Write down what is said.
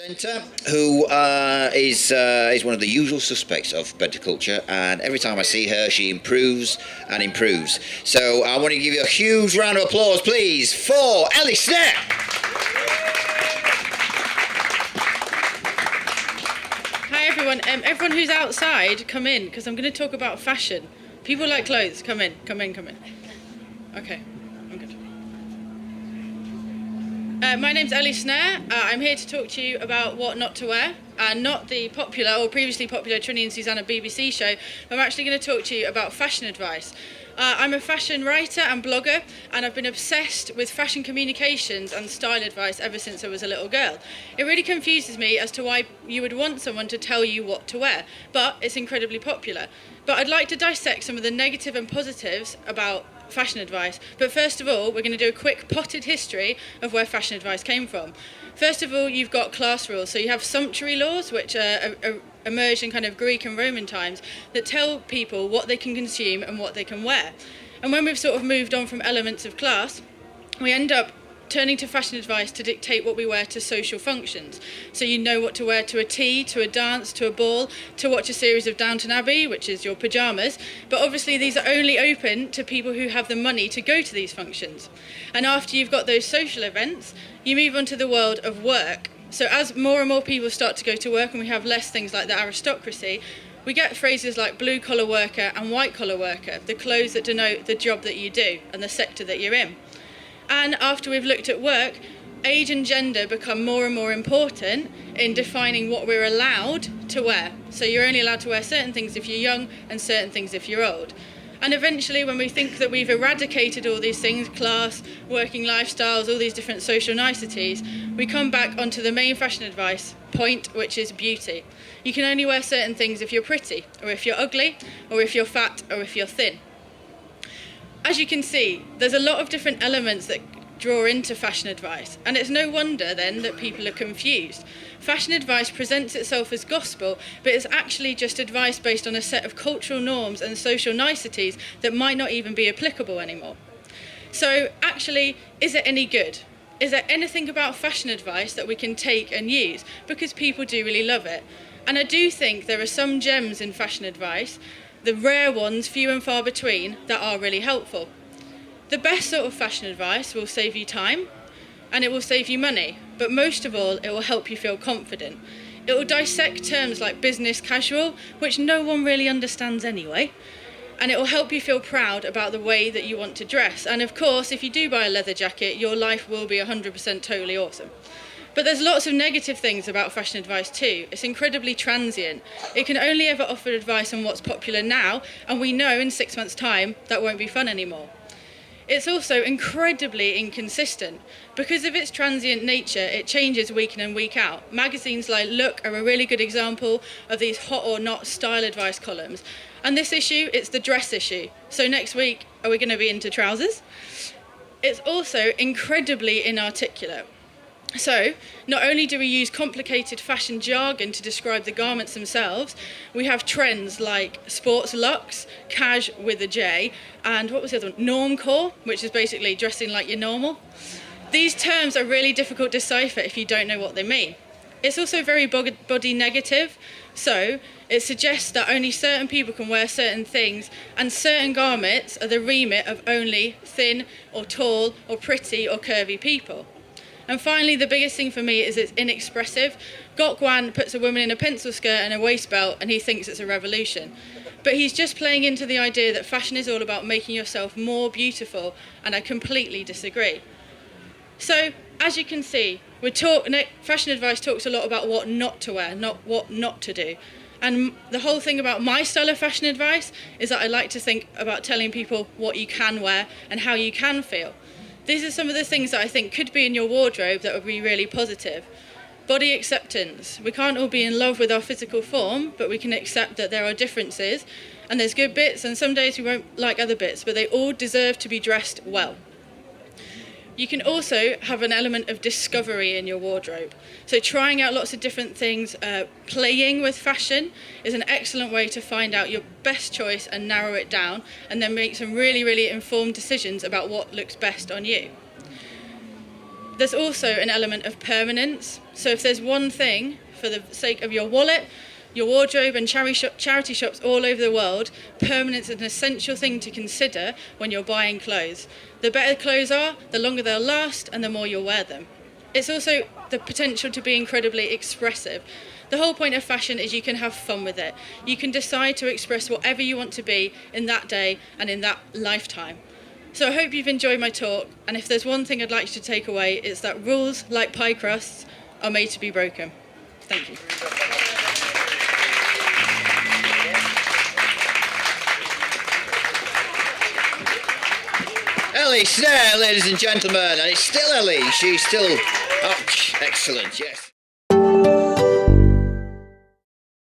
Presenter who is one of the usual suspects of Bettakultcha, and every time I see her she improves and improves. So I want to give you a huge round of applause please for Ellie Snare. Hi everyone, everyone who's outside come in because I'm going to talk about fashion. People like clothes, come in. Okay, I'm good. My name's Ellie Snare. I'm here to talk to you about what not to wear, and not the popular or previously popular Trinny and Susanna BBC show. I'm actually going to talk to you about fashion advice. I'm a fashion writer and blogger, and I've been obsessed with fashion communications and style advice ever since I was a little girl. It really confuses me as to why you would want someone to tell you what to wear, but it's incredibly popular. But I'd like to dissect some of the negative and positives about fashion advice. But first of all, we're going to do a quick potted history of where fashion advice came from. First of all, you've got class rules. So you have sumptuary laws, which emerged in kind of Greek and Roman times, that tell people what they can consume and what they can wear. And when we've sort of moved on from elements of class, we end up turning to fashion advice to dictate what we wear to social functions. So you know what to wear to a tea, to a dance, to a ball, to watch a series of Downton Abbey, which is your pyjamas. But obviously these are only open to people who have the money to go to these functions. And after you've got those social events, you move on to the world of work. So as more and more people start to go to work and we have less things like the aristocracy, we get phrases like blue-collar worker and white-collar worker, the clothes that denote the job that you do and the sector that you're in. And after we've looked at work, age and gender become more and more important in defining what we're allowed to wear. So you're only allowed to wear certain things if you're young and certain things if you're old. And eventually, when we think that we've eradicated all these things, class, working lifestyles, all these different social niceties, we come back onto the main fashion advice point, which is beauty. You can only wear certain things if you're pretty, or if you're ugly, or if you're fat, or if you're thin. As you can see, there's a lot of different elements that draw into fashion advice, and it's no wonder then that people are confused. Fashion advice presents itself as gospel, but it's actually just advice based on a set of cultural norms and social niceties that might not even be applicable anymore. So actually, is it any good? Is there anything about fashion advice that we can take and use? Because people do really love it. And I do think there are some gems in fashion advice, the rare ones, few and far between, that are really helpful. The best sort of fashion advice will save you time and it will save you money, but most of all, it will help you feel confident. It will dissect terms like business casual, which no one really understands anyway, and it will help you feel proud about the way that you want to dress. And of course, if you do buy a leather jacket, your life will be 100% totally awesome. But there's lots of negative things about fashion advice too. It's incredibly transient. It can only ever offer advice on what's popular now, and we know in 6 months' time that won't be fun anymore. It's also incredibly inconsistent. Because of its transient nature, it changes week in and week out. Magazines like Look are a really good example of these hot or not style advice columns. And this issue, it's the dress issue. So next week, are we going to be into trousers? It's also incredibly inarticulate. So, not only do we use complicated fashion jargon to describe the garments themselves, we have trends like sports luxe, cash with a J, and what was the other one? Normcore, which is basically dressing like you're normal. These terms are really difficult to decipher if you don't know what they mean. It's also very body negative, so it suggests that only certain people can wear certain things, and certain garments are the remit of only thin or tall or pretty or curvy people. And finally, the biggest thing for me is it's inexpressive. Gokwan puts a woman in a pencil skirt and a waist belt and he thinks it's a revolution. But he's just playing into the idea that fashion is all about making yourself more beautiful, and I completely disagree. So, as you can see, fashion advice talks a lot about what not to wear, not what not to do. And the whole thing about my style of fashion advice is that I like to think about telling people what you can wear and how you can feel. These are some of the things that I think could be in your wardrobe that would be really positive. Body acceptance. We can't all be in love with our physical form, but we can accept that there are differences, and there's good bits, and some days we won't like other bits, but they all deserve to be dressed well. You can also have an element of discovery in your wardrobe. So trying out lots of different things, playing with fashion is an excellent way to find out your best choice and narrow it down, and then make some really, really informed decisions about what looks best on you. there's also an element of permanence. So if there's one thing, for the sake of your wallet, your wardrobe and charity shops all over the world, permanence is an essential thing to consider when you're buying clothes. The better clothes are, the longer they'll last and the more you'll wear them. It's also the potential to be incredibly expressive. The whole point of fashion is you can have fun with it. You can decide to express whatever you want to be in that day and in that lifetime. So I hope you've enjoyed my talk, and if there's one thing I'd like you to take away, it's that rules, like pie crusts, are made to be broken. Thank you. Ellie Snare, ladies and gentlemen, and it's still Ellie. She's still excellent, yes.